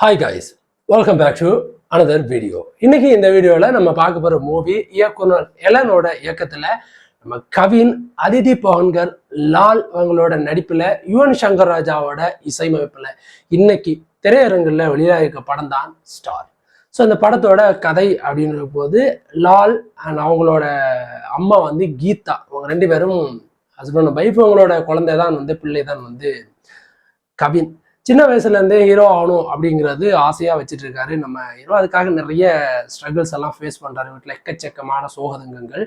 Hi guys, welcome back to another video. இன்னைக்கு இந்த வீடியோவில் நம்ம பார்க்க போகிற மூவி இயக்குனர் எலனோட இயக்கத்தில் நம்ம கவின், அதிதி பவன்கர், லால் அவங்களோட நடிப்பில், யுவன் சங்கர் ராஜாவோட இசையமைப்பில் இன்னைக்கு திரையரங்கில் வெளியாகிருக்க படம் தான் ஸ்டார். ஸோ இந்த படத்தோட கதை அப்படின்ற போது லால் அண்ட் அவங்களோட அம்மா வந்து கீதா, அவங்க ரெண்டு பேரும் ஹஸ்பண்ட் ஒய்ஃப், அவங்களோட குழந்தை தான் பிள்ளை தான் கவின். சின்ன வயசுலேருந்தே ஹீரோ ஆகணும் அப்படிங்கிறது ஆசையாக வச்சுட்டு இருக்காரு நம்ம ஹீரோ. அதுக்காக நிறைய ஸ்ட்ரகிள்ஸ் எல்லாம் ஃபேஸ் பண்ணுறாரு. வீட்டில் எக்கச்சக்கமான சோகதங்கங்கள்.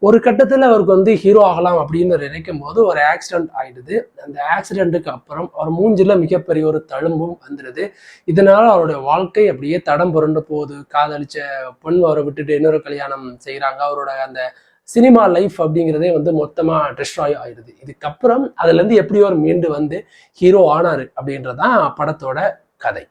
ஒரு கட்டத்தில் அவருக்கு ஹீரோ ஆகலாம் அப்படின்னு நினைக்கும் போது ஒரு ஆக்சிடென்ட் ஆயிடுது. அந்த ஆக்சிடென்ட்டுக்கு அப்புறம் அவர் மூஞ்சில் மிகப்பெரிய ஒரு தழும்பும் வந்துடுது. இதனால அவருடைய வாழ்க்கை அப்படியே தடம் புரண்டு போகுது. காதலிச்ச பொண்ணு அவரை விட்டுட்டு இன்னொரு கல்யாணம் செய்கிறாங்க. அவரோட அந்த சினிமா லைஃப் அப்படிங்கிறதே மொத்தமாக டிஸ்ட்ராய் ஆயிடுது. இதுக்கப்புறம் அதுலேருந்து எப்படி ஒரு மீண்டு ஹீரோ ஆனாரு அப்படின்றதான் படத்தோட கதை.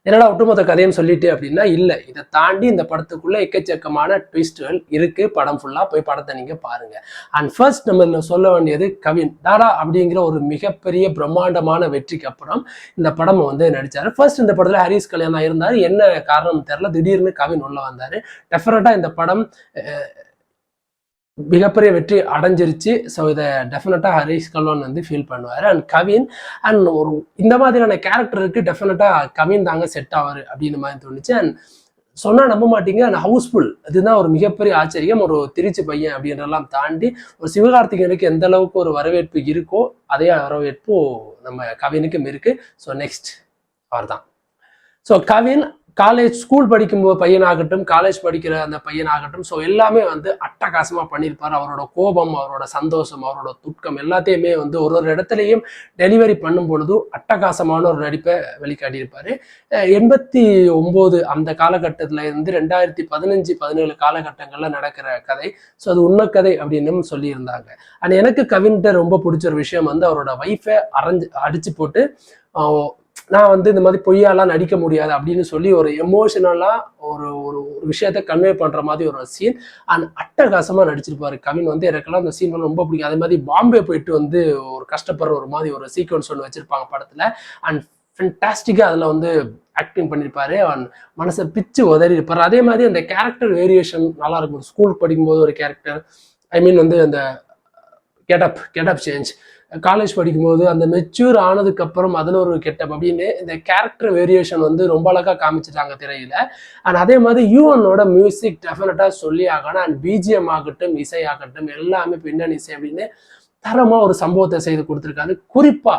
என்னடா ஒட்டுமொத்த கதைன்னு சொல்லிட்டு அப்படின்னா இல்லை, இதை தாண்டி இந்த படத்துக்குள்ள எக்கச்சக்கமான ட்விஸ்ட்கள் இருக்கு. படம் ஃபுல்லா போய் படத்தை நீங்க பாருங்க. அண்ட் ஃபர்ஸ்ட் நம்ம சொல்ல வேண்டியது கவின் தாடா அப்படிங்கிற ஒரு மிகப்பெரிய பிரம்மாண்டமான வெற்றிக்கு அப்புறம் இந்த படம் நடிச்சாரு. ஃபர்ஸ்ட் இந்த படத்துல ஹரிஸ் கல்யாணம் இருந்தாரு. என்ன காரணம் தெரியல, திடீர்னு கவின் உள்ள வந்தாரு. டெஃபினட்டா இந்த படம் மிகப்பெரிய வெற்றி அடைஞ்சிருச்சு. ஸோ இதை டெஃபினட்டாக ஹரிஷ் கல்யாண் ஃபீல் பண்ணுவார். அண்ட் கவின் அண்ட் ஒரு இந்த மாதிரியான கேரக்டருக்கு டெஃபினட்டாக கவின் தாங்க செட் ஆவார் அப்படின்னு மாதிரி தோணுச்சு. அண்ட் சொன்னால் நம்ப மாட்டீங்க, அண்ட் ஹவுஸ்ஃபுல். அதுதான் ஒரு மிகப்பெரிய ஆச்சரியம். ஒரு திருச்சி பையன் அப்படின்றலாம் தாண்டி ஒரு சிவகார்த்திகனுக்கு எந்த அளவுக்கு ஒரு வரவேற்பு இருக்கோ அதே வரவேற்பு நம்ம கவினுக்கும் இருக்கு. ஸோ நெக்ஸ்ட் அவர் தான். ஸோ கவின் காலேஜ் ஸ்கூல் படிக்கும்போது பையனாகட்டும், காலேஜ் படிக்கிற அந்த பையனாகட்டும், ஸோ எல்லாமே அட்டகாசமாக பண்ணியிருப்பார். அவரோட கோபம், அவரோட சந்தோஷம், அவரோட துக்கம் எல்லாத்தையுமே ஒரு ஒரு இடத்துலையும் டெலிவரி பண்ணும் பொழுது அட்டகாசமான ஒரு நடிப்பை வெளிக்காட்டியிருப்பார். 89 அந்த காலகட்டத்தில் இருந்து 2015-17 காலகட்டங்களில் நடக்கிற கதை. ஸோ அது உண்மை கதை அப்படின்னு சொல்லியிருந்தாங்க. அண்ட் எனக்கு கவின்கிட்ட ரொம்ப பிடிச்ச ஒரு விஷயம் அவரோட ஒய்ஃபை அடிச்சு போட்டு நான் இந்த மாதிரி பொய்யாலாம் நடிக்க முடியாது அப்படின்னு சொல்லி ஒரு எமோஷனலா ஒரு ஒரு விஷயத்த கன்வே பண்ற மாதிரி ஒரு சீன். அண்ட் அட்டகாசமா நடிச்சிருப்பாரு கவின். எனக்கெல்லாம் அந்த சீன் ரொம்ப பிடிக்கும். அதே மாதிரி பாம்பே போயிட்டு ஒரு கஷ்டப்படுற ஒரு மாதிரி ஒரு சீக்வன்ஸ் வச்சிருப்பாங்க படத்துல. அண்ட் ஃபென்டாஸ்டிக்கா அதுல ஆக்டிங் பண்ணியிருப்பாரு. அண்ட் மனசை பிச்சு உதறி இருப்பாரு. அதே மாதிரி அந்த கேரக்டர் வேரியேஷன் நல்லா இருக்கும். ஸ்கூல் படிக்கும்போது ஒரு கேரக்டர், ஐ மீன் அந்த கெட்டப் சேஞ்ச், காலேஜ் படிக்கும்போது அந்த மெச்சூர் ஆனதுக்கு அப்புறம் அதில் ஒரு கெட்டப் அப்படின்னு இந்த கேரக்டர் வேரியேஷன் ரொம்ப அழகாக காமிச்சிட்டாங்க திரையில. அண்ட் அதே மாதிரி யூஎனோட மியூசிக் டெஃபினட்டா சொல்லி ஆகணும். அண்ட் பிஜிஎம் ஆகட்டும், இசை ஆகட்டும், எல்லாமே பின்னணி இசை அப்படின்னு தரமா ஒரு சம்பவத்தை செய்து கொடுத்துருக்காரு. குறிப்பா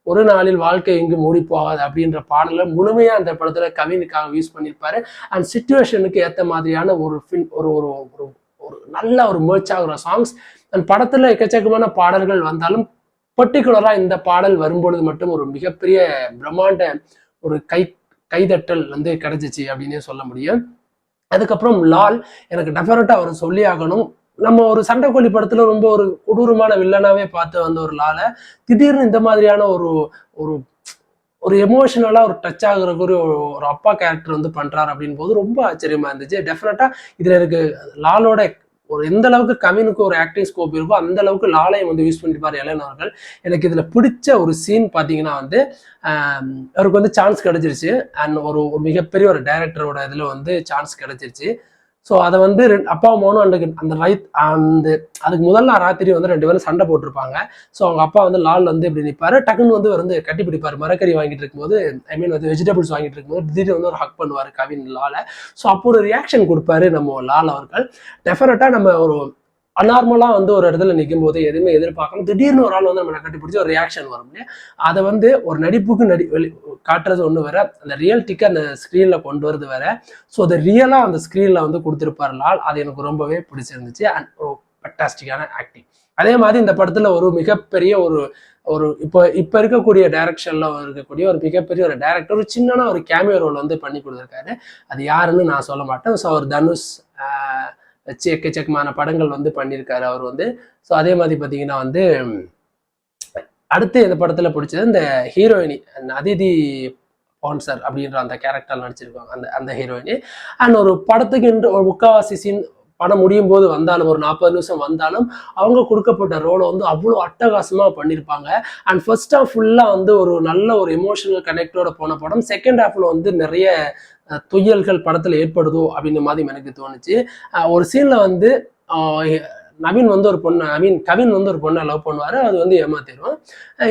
ஒரு நாளில் வாழ்க்கை எங்கு மூடி போகாது அப்படின்ற பாடலை முழுமையா அந்த படத்துல கவினுக்காக யூஸ் பண்ணியிருப்பாரு. அண்ட் சிச்சுவேஷனுக்கு ஏற்ற மாதிரியான ஒரு ஒரு நல்ல ஒரு மேட்ச் ஆகுற சாங்ஸ். அண்ட் படத்துல எக்கச்சக்கமான பாடல்கள் வந்தாலும் பர்டிகுலரா இந்த பாடல் வரும்பொழுது மட்டும் ஒரு மிகப்பெரிய பிரம்மாண்ட ஒரு கைதட்டல் கிடைச்சிச்சு அப்படின்னே சொல்ல முடியும். அதுக்கப்புறம் லால் எனக்கு டெஃபினட்டா அவர் சொல்லி ஆகணும். நம்ம ஒரு சண்டைக்கோழி படத்துல ரொம்ப ஒரு கொடூரமான வில்லனாவே பார்த்து ஒரு லாலை திடீர்னு இந்த மாதிரியான ஒரு ஒரு ஒரு எமோஷனலா ஒரு டச் ஆகுற ஒரு அப்பா கேரக்டர் பண்றாரு அப்படின் போது ரொம்ப ஆச்சரியமா இருந்துச்சு. டெஃபினட்டா இதுல எனக்கு லாலோட ஒரு எந்த அளவுக்கு கவினுக்கு ஒரு ஆக்டிங் ஸ்கோப் இருக்கோ அந்த அளவுக்கு லாலையும் யூஸ் பண்ணிருப்பாரு எலன் அவர்கள். எனக்கு இதுல பிடிச்ச ஒரு சீன் பாத்தீங்கன்னா அவருக்கு சான்ஸ் கிடைச்சிருச்சு. அண்ட் ஒரு மிகப்பெரிய ஒரு டைரக்டரோட இதுல சான்ஸ் கிடைச்சிருச்சு. ஸோ அதை அப்பாவும் மோனும் அந்த அதுக்கு முதல்ல ராத்திரி ரெண்டு பேரும் சண்டை போட்டிருப்பாங்க. ஸோ அவங்க அப்பா லால் இப்படி நிற்பாரு. டக்குன்னு கட்டி பிடிப்பாரு. மரக்கறி வாங்கிட்டு இருக்கும்போது, ஐ மீன் வெஜிடபிள்ஸ் வாங்கிட்டு இருக்கும்போது திடீர்னு ஒரு ஹக் பண்ணுவார் கவின் லாலை. ஸோ அப்போ ஒரு ரியாக்ஷன் கொடுப்பாரு நம்ம லால் அவர்கள். டெஃபினட்டா நம்ம ஒரு அநார்மலா ஒரு இடத்துல நிற்கும் போது எதுவுமே எதிர்பார்க்கணும். திடீர்னு ஒரு ஆள் நம்ம கட்டி பிடிச்சி ஒரு ரியாக்ஷன் வரும் இல்லையா? அதை ஒரு நடிப்புக்கு காட்டுறது ஒன்று வேற, அந்த ரியல்டிக்கு அந்த ஸ்க்ரீன்ல கொண்டு வரது வேற. ஸோ அதை ரியலா அந்த ஸ்க்ரீன்ல கொடுத்திருப்பார் லால். அது எனக்கு ரொம்பவே பிடிச்சிருந்துச்சு. அண்ட் ஃபென்டாஸ்டிக்கான ஆக்டிங். அதே மாதிரி இந்த படத்துல ஒரு மிகப்பெரிய ஒரு இப்போ இருக்கக்கூடிய டைரக்ஷன்ல இருக்கக்கூடிய ஒரு மிகப்பெரிய ஒரு டைரக்டர் ஒரு சின்ன ஒரு கேமியோ ரோல் பண்ணி கொடுத்துருக்காரு. அது யாருன்னு நான் சொல்ல மாட்டேன். ஸோ அவர் தனுஷ் வச்சு எக்கச்சக்கமான படங்கள் பண்ணியிருக்காரு அவர். ஸோ அதே மாதிரி பார்த்தீங்கன்னா அடுத்து இந்த படத்துல பிடிச்சது இந்த ஹீரோயினி அதிதி பான்சர் அப்படின்ற அந்த கேரக்டர் நடிச்சிருக்காங்க அந்த ஹீரோயினி. அண்ட் ஒரு படத்துக்கு ஒரு முக்காவாசி சீன் படம் முடியும் போது வந்தாலும் ஒரு 40 நிமிஷம் வந்தாலும் அவங்க கொடுக்கப்பட்ட ரோலை வந்து அவ்வளோ அட்டகாசமா பண்ணியிருப்பாங்க. அண்ட் ஃபர்ஸ்ட் ஹாஃப் ஃபுல்லா வந்து ஒரு நல்ல ஒரு எமோஷனல் கனெக்டோட போன படம். செகண்ட் ஹாஃப்ல வந்து நிறைய துயல்கள் படத்துல ஏற்படுதோ அப்படின்ற மாதிரி எனக்கு தோணுச்சு. ஒரு சீன்ல வந்து கவின் வந்து ஒரு பொண்ணை லவ் பண்ணுவாரு, அது வந்து ஏமாத்திடும்.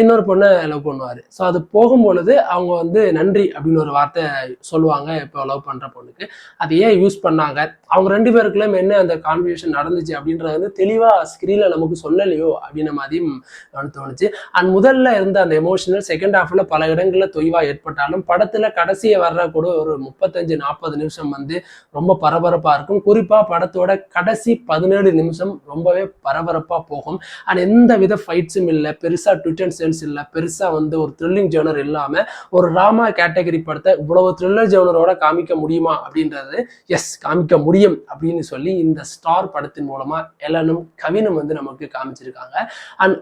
இன்னொரு பொண்ணை லவ் பண்ணுவாரு. ஸோ அது போகும்பொழுது அவங்க வந்து நன்றி அப்படின்னு ஒரு வார்த்தை சொல்லுவாங்க இப்போ லவ் பண்ற பொண்ணுக்கு. அது ஏன் யூஸ் பண்ணாங்க, அவங்க 2 பேருக்குள்ளே என்ன அந்த கான்வர்சேஷன் நடந்துச்சு அப்படின்றது வந்து தெளிவா ஸ்கிரீன்ல நமக்கு சொல்லலையோ அப்படின்ற மாதிரியும் எனக்கு தோணுச்சு. அண்ட் முதல்ல இருந்த அந்த எமோஷனல் செகண்ட் ஹாஃப்ல பல இடங்கள்ல தொய்வா ஏற்பட்டாலும் படத்துல கடைசியை வர்ற கூட ஒரு 35-40 நிமிஷம் வந்து ரொம்ப பரபரப்பா இருக்கும். குறிப்பா படத்தோட கடைசி 17 நிமிஷம் ரொம்பவே பரபரப்பா போகும். அண்ட் எந்த வித ஃபைட்ஸும் இல்லை, பெருசா ட்விட் அண்ட் சென்ஸ் இல்லை, பெருசா வந்து ஒரு த்ரில்லிங் ஜோனர் இல்லாம ஒரு ராமா கேட்டகரி படத்தை இவ்வளவு த்ரில்லர் ஜோனரோட காமிக்க முடியுமா அப்படின்றது எஸ் காமிக்க முடியும் அப்படின்னு சொல்லி இந்த ஸ்டார் படத்தின் மூலமா எலனும் கவினும் வந்து நமக்கு காமிச்சிருக்காங்க. அண்ட்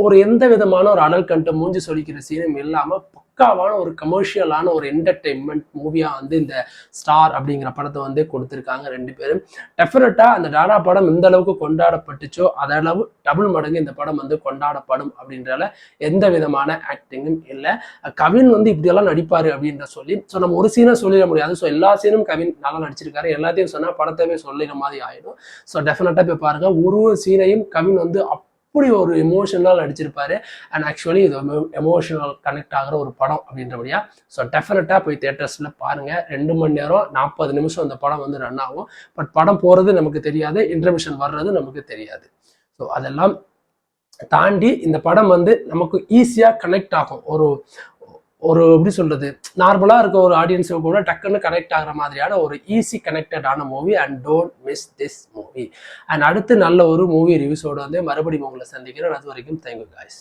ஒரு எந்த விதமான ஒரு அடல் கண்ட மூஞ்சி சொல்லிக்கிற சீனும் இல்லாம பக்காவான ஒரு கமர்ஷியலான ஒரு என்டர்டெயின்மெண்ட் மூவியா வந்து இந்த ஸ்டார் அப்படிங்கிற படத்தை வந்து கொடுத்துருக்காங்க 2 பேரும். டெஃபினட்டா அந்த டாடா படம் எந்த அளவுக்கு கொண்டாடப்பட்டுச்சோ அதளவு டபுள் மடங்கு இந்த படம் வந்து கொண்டாடப்படும் அப்படின்றத எந்த விதமான ஆக்டிங்கும் இல்லை. கவின் வந்து இப்படியெல்லாம் நடிப்பாரு அப்படின்ற சொல்லி ஸோ நம்ம ஒரு சீனை சொல்லிட முடியாது. ஸோ எல்லா சீனும் கவின் நல்லா நடிச்சிருக்காரு. எல்லாத்தையும் சொன்னா படத்தையே சொல்லிற மாதிரி ஆயிடும். ஸோ டெஃபினட்டா போய் பாருங்க, ஒரு சீனையும் கவின் வந்து அப்படி ஒரு எமோஷனல் நடிச்சிருப்பாரு. அண்ட் ஆக்சுவலி இது எமோஷனல் கனெக்ட் ஆகிற ஒரு படம் அப்படின்றபடியா. ஸோ டெஃபினட்டா போய் தியேட்டர்ஸ்ல பாருங்க. 2 மணி நேரம் 40 நிமிஷம் அந்த படம் வந்து ரன் ஆகும். பட் படம் போறது நமக்கு தெரியாது, இன்டர்மிஷன் வர்றது நமக்கு தெரியாது. ஸோ அதெல்லாம் தாண்டி இந்த படம் வந்து நமக்கு ஈஸியா கனெக்ட் ஆகும். ஒரு எப்படி சொல்றது, நார்மலா இருக்க ஒரு ஆடியன்ஸுக்கு கூட டக்குன்னு கனெக்ட் ஆகிற மாதிரியான ஒரு ஈஸி கனெக்டடான movie. And don't miss this movie. And அடுத்து நல்ல ஒரு மூவி ரிவ்யூஸோட வந்து மறுபடியும் உங்களை சந்திக்கிறேன். அது வரைக்கும் தேங்க்யூ காய்ஸ்.